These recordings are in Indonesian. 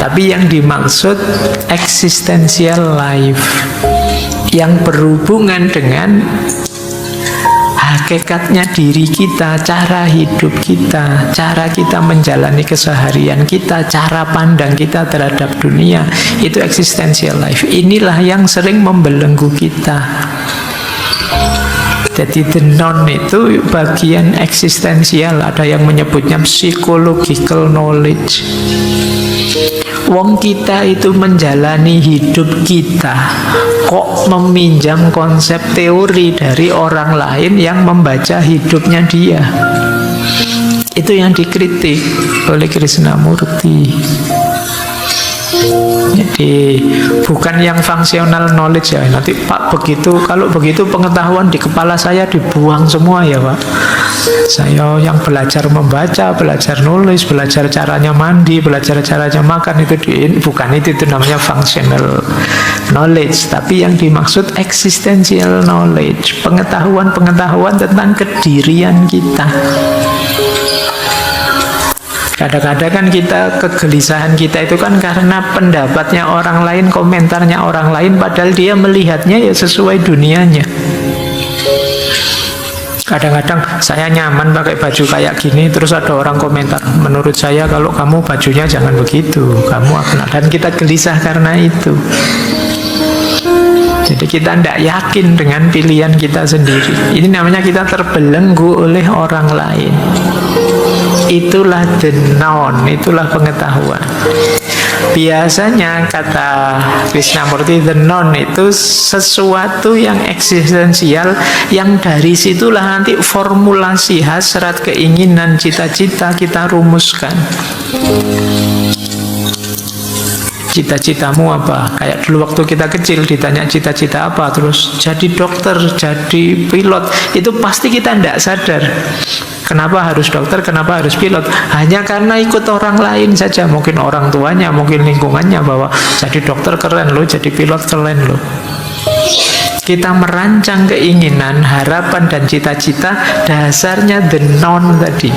Tapi yang dimaksud existential life, yang berhubungan dengan hakikatnya diri kita, cara hidup kita, cara kita menjalani keseharian kita, cara pandang kita terhadap dunia. Itu existential life. Inilah yang sering membelenggu kita. Jadi the non itu bagian eksistensial. Ada yang menyebutnya psychological knowledge. Wong kita itu menjalani hidup kita kok meminjam konsep teori dari orang lain yang membaca hidupnya dia. Itu yang dikritik oleh Krishnamurti. Jadi bukan yang functional knowledge ya. Nanti Pak begitu, kalau begitu pengetahuan di kepala saya dibuang semua ya Pak. Saya yang belajar membaca, belajar nulis, belajar caranya mandi, belajar caranya makan, itu bukan itu namanya functional knowledge. Tapi yang dimaksud existential knowledge, pengetahuan tentang kedirian kita. Kadang-kadang kan kegelisahan kita itu kan karena pendapatnya orang lain, komentarnya orang lain, padahal dia melihatnya ya sesuai dunianya. Kadang-kadang saya nyaman pakai baju kayak gini, terus ada orang komentar, menurut saya kalau kamu bajunya jangan begitu, kamu akan, dan kita gelisah karena itu. Jadi kita tidak yakin dengan pilihan kita sendiri. Ini namanya kita terbelenggu oleh orang lain. Itulah the known, itulah pengetahuan. Biasanya kata Krishnamurti, the known itu sesuatu yang eksistensial, yang dari situlah nanti formulasi hasrat, keinginan, cita-cita kita rumuskan. Cita-citamu apa? Kayak dulu waktu kita kecil ditanya cita-cita apa, terus jadi dokter, jadi pilot, itu pasti kita tidak sadar. Kenapa harus dokter, kenapa harus pilot? Hanya karena ikut orang lain saja. Mungkin orang tuanya, mungkin lingkungannya, bahwa jadi dokter keren loh, jadi pilot keren loh. Kita merancang keinginan, harapan, dan cita-cita dasarnya the known tadi.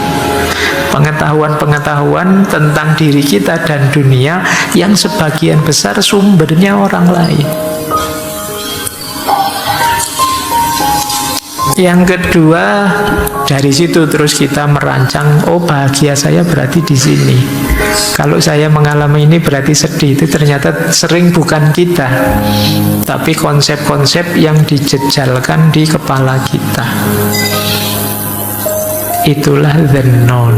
Pengetahuan-pengetahuan tentang diri kita dan dunia yang sebagian besar sumbernya orang lain. Yang kedua, dari situ terus kita merancang, oh bahagia saya berarti di sini. Kalau saya mengalami ini berarti sedih. Itu ternyata sering bukan kita, tapi konsep-konsep yang dijejalkan di kepala kita. Itulah the known.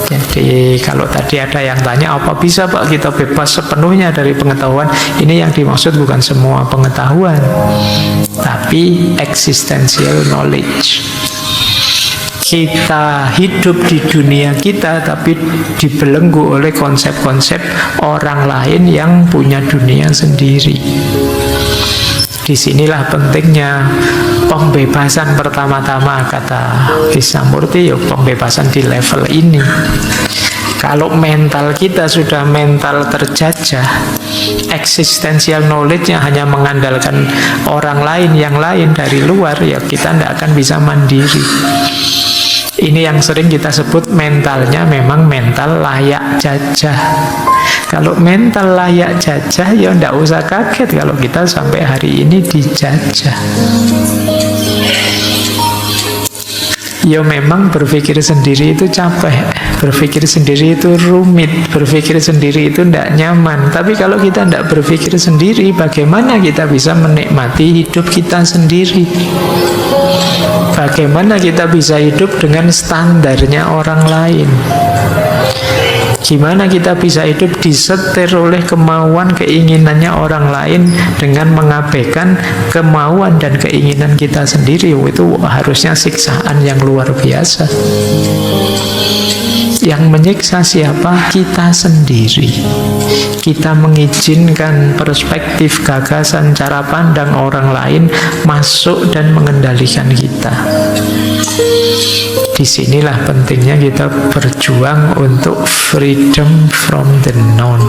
Jadi kalau tadi ada yang tanya, apa bisa Pak kita bebas sepenuhnya dari pengetahuan? Ini yang dimaksud bukan semua pengetahuan, tapi existential knowledge. Kita hidup di dunia kita, tapi dibelenggu oleh konsep-konsep orang lain yang punya dunia sendiri. Disinilah pentingnya pembebasan pertama-tama, kata Krishnamurti, ya pembebasan di level ini. Kalau mental kita sudah mental terjajah, existential knowledge-nya hanya mengandalkan orang lain, yang lain dari luar, ya kita tidak akan bisa mandiri. Ini yang sering kita sebut mentalnya memang mental layak jajah. Kalau mental layak jajah, ya tidak usah kaget kalau kita sampai hari ini dijajah. Ya memang berpikir sendiri itu capek, berpikir sendiri itu rumit, berpikir sendiri itu tidak nyaman. Tapi kalau kita tidak berpikir sendiri, bagaimana kita bisa menikmati hidup kita sendiri? Bagaimana kita bisa hidup dengan standarnya orang lain? Gimana kita bisa hidup disetir oleh kemauan, keinginannya orang lain dengan mengabaikan kemauan dan keinginan kita sendiri? Itu harusnya siksaan yang luar biasa. Yang menyiksa siapa? Kita sendiri. Kita mengizinkan perspektif, gagasan, cara pandang orang lain masuk dan mengendalikan kita. Disinilah pentingnya kita berjuang untuk freedom from the known,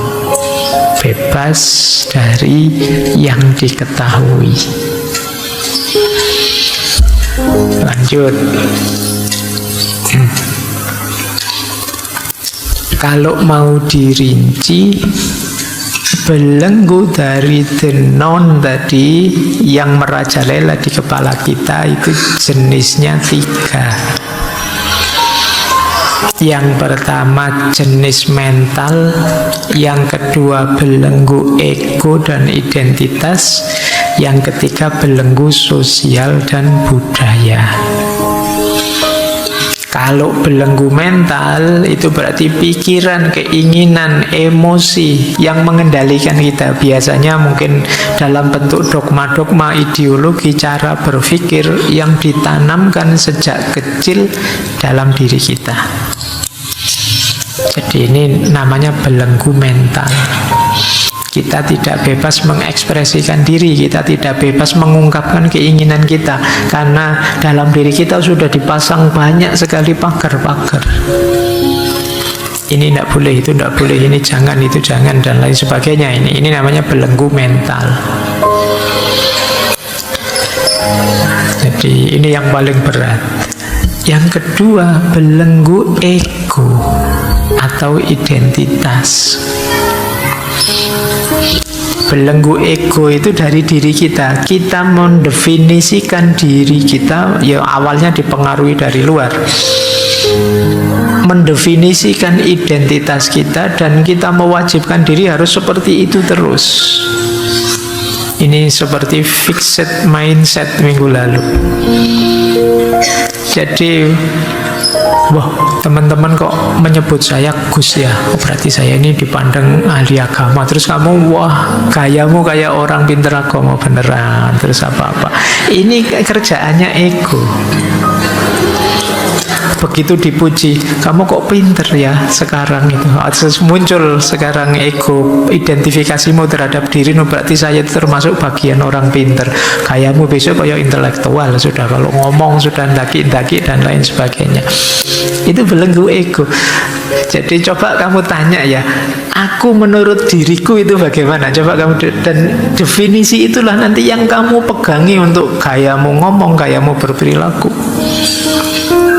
bebas dari yang diketahui. Lanjut. Kalau mau dirinci, belenggu dari the non tadi yang merajalela di kepala kita itu jenisnya 3. Yang pertama jenis mental, yang kedua belenggu ego dan identitas, yang ketiga belenggu sosial dan budaya. Kalau belenggu mental itu berarti pikiran, keinginan, emosi yang mengendalikan kita. Biasanya mungkin dalam bentuk dogma-dogma, ideologi, cara berpikir yang ditanamkan sejak kecil dalam diri kita. Jadi ini namanya belenggu mental. Kita tidak bebas mengekspresikan diri, kita tidak bebas mengungkapkan keinginan kita, karena dalam diri kita sudah dipasang banyak sekali pagar-pagar. Ini tidak boleh, itu tidak boleh, ini jangan, itu jangan, dan lain sebagainya. Ini namanya belenggu mental. Jadi ini yang paling berat. Yang kedua, belenggu ego atau identitas. Belenggu ego itu dari diri kita. Kita mendefinisikan diri kita, ya awalnya dipengaruhi dari luar. Mendefinisikan identitas kita, dan kita mewajibkan diri harus seperti itu terus. Ini seperti fixed mindset minggu lalu. Jadi, wah, teman-teman kok menyebut saya Gus ya, berarti saya ini dipandang ahli agama. Terus kamu, wah, gayamu kayak orang pinter agama beneran. Terus apa-apa. Ini kerjaannya ego. Begitu dipuji, kamu kok pinter ya sekarang itu. Muncul sekarang ego, identifikasimu terhadap diri, berarti saya itu termasuk bagian orang pinter. Gayamu besok kayak intelektual sudah, kalau ngomong sudah ndaki-ndaki dan lain sebagainya. Itu belenggu ego. Jadi coba kamu tanya ya, aku menurut diriku itu bagaimana? Coba kamu, dan definisi itulah nanti yang kamu pegangi untuk gayamu ngomong, gayamu berperilaku.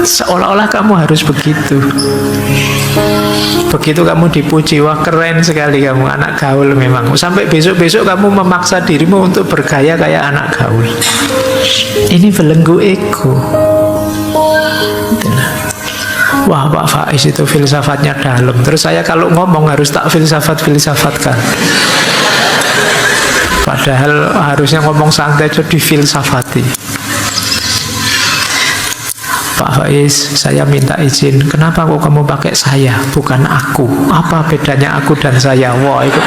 Seolah-olah kamu harus begitu. Begitu kamu dipuji, wah keren sekali kamu, anak gaul memang. Sampai besok-besok kamu memaksa dirimu untuk bergaya kayak anak gaul. Ini belenggu ego. Wah, Pak Faiz itu filsafatnya dalam. Terus saya kalau ngomong harus tak filsafat-filsafatkan. Padahal harusnya ngomong santai aja difilsafati. Pak Faiz, saya minta izin. Kenapa kok kamu pakai saya, bukan aku? Apa bedanya aku dan saya? Wah, itu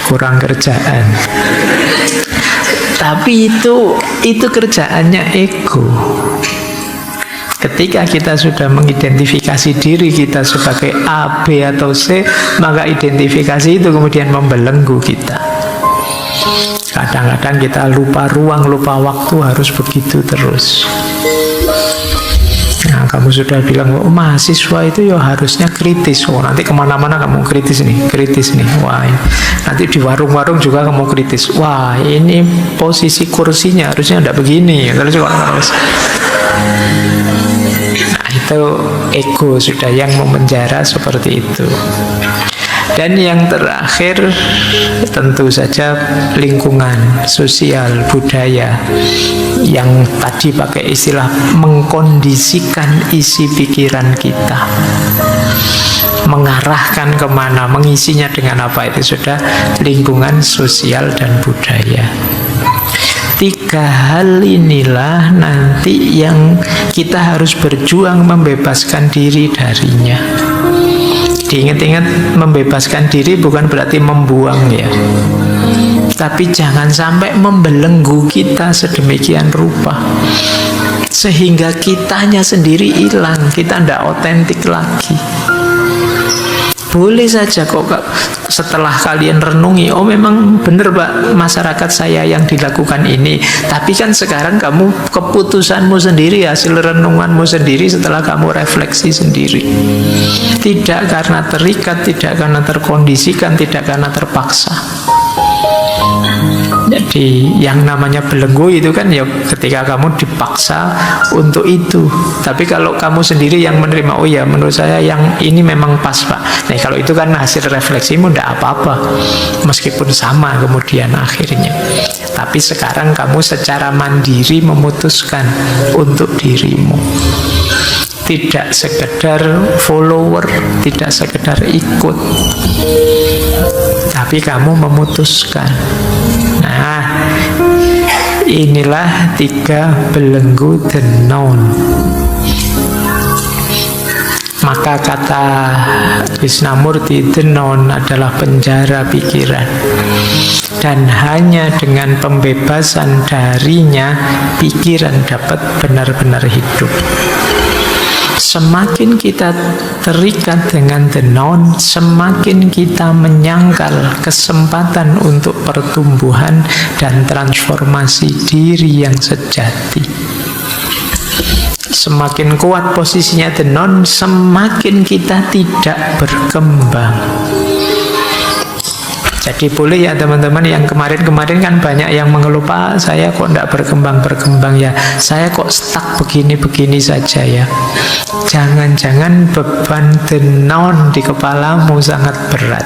kurang kerjaan. Tapi itu kerjaannya ego. Ketika kita sudah mengidentifikasi diri kita sebagai A, B, atau C, maka identifikasi itu kemudian membelenggu kita. Kadang-kadang kita lupa ruang, lupa waktu, harus begitu terus. Nah, kamu sudah bilang, oh, mahasiswa itu ya harusnya kritis. Oh, nanti kemana-mana kamu kritis nih. Wah, nanti di warung-warung juga kamu kritis. Wah, ini posisi kursinya harusnya tidak begini. Terus nah, itu ego sudah yang memenjara seperti itu. Dan yang terakhir tentu saja lingkungan, sosial, budaya, yang tadi pakai istilah mengkondisikan isi pikiran kita, mengarahkan kemana, mengisinya dengan apa, itu sudah lingkungan, sosial, dan budaya. 3 hal inilah nanti yang kita harus berjuang membebaskan diri darinya. Diingat-ingat, membebaskan diri bukan berarti membuang ya, tapi jangan sampai membelenggu kita sedemikian rupa sehingga kitanya sendiri hilang, kita tidak otentik lagi. Boleh saja kok setelah kalian renungi, oh memang benar Pak, masyarakat saya yang dilakukan ini. Tapi kan sekarang kamu keputusanmu sendiri, hasil renunganmu sendiri setelah kamu refleksi sendiri. Tidak karena terikat, tidak karena terkondisikan, tidak karena terpaksa. Jadi yang namanya belenggu itu kan ya ketika kamu dipaksa untuk itu. Tapi kalau kamu sendiri yang menerima, oh ya menurut saya yang ini memang pas Pak. Nah kalau itu kan hasil refleksimu, tidak apa-apa, meskipun sama kemudian akhirnya. Tapi sekarang kamu secara mandiri memutuskan untuk dirimu. Tidak sekedar follower, tidak sekedar ikut, tapi kamu memutuskan. Nah, inilah 3 belenggu the known. Maka kata Krishnamurti, the known adalah penjara pikiran. Dan hanya dengan pembebasan darinya, pikiran dapat benar-benar hidup. Semakin kita terikat dengan the known, semakin kita menyangkal kesempatan untuk pertumbuhan dan transformasi diri yang sejati. Semakin kuat posisinya the known, semakin kita tidak berkembang. Jadi boleh ya teman-teman, yang kemarin-kemarin kan banyak yang mengeluh, Pak saya kok tidak berkembang-berkembang ya, saya kok stuck begini-begini saja ya. Jangan-jangan beban the known di kepalamu sangat berat,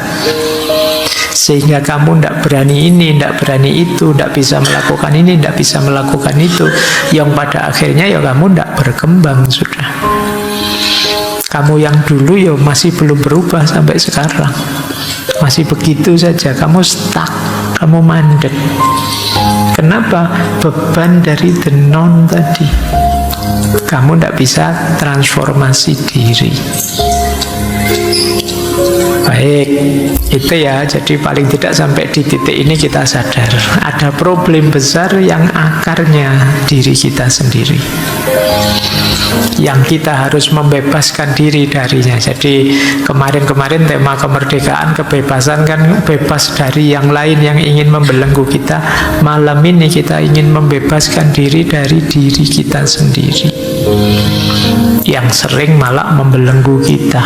sehingga kamu tidak berani ini, tidak berani itu, tidak bisa melakukan ini, tidak bisa melakukan itu, yang pada akhirnya ya kamu tidak berkembang sudah. Kamu yang dulu ya masih belum berubah sampai sekarang, masih begitu saja, kamu stuck, kamu mandek. Kenapa? Beban dari the known tadi. Kamu tidak bisa transformasi diri. Baik, itu ya. Jadi paling tidak sampai di titik ini kita sadar ada problem besar yang akarnya diri kita sendiri, yang kita harus membebaskan diri darinya. Jadi kemarin-kemarin tema kemerdekaan, kebebasan kan bebas dari yang lain yang ingin membelenggu kita. Malam ini kita ingin membebaskan diri dari diri kita sendiri yang sering malah membelenggu kita.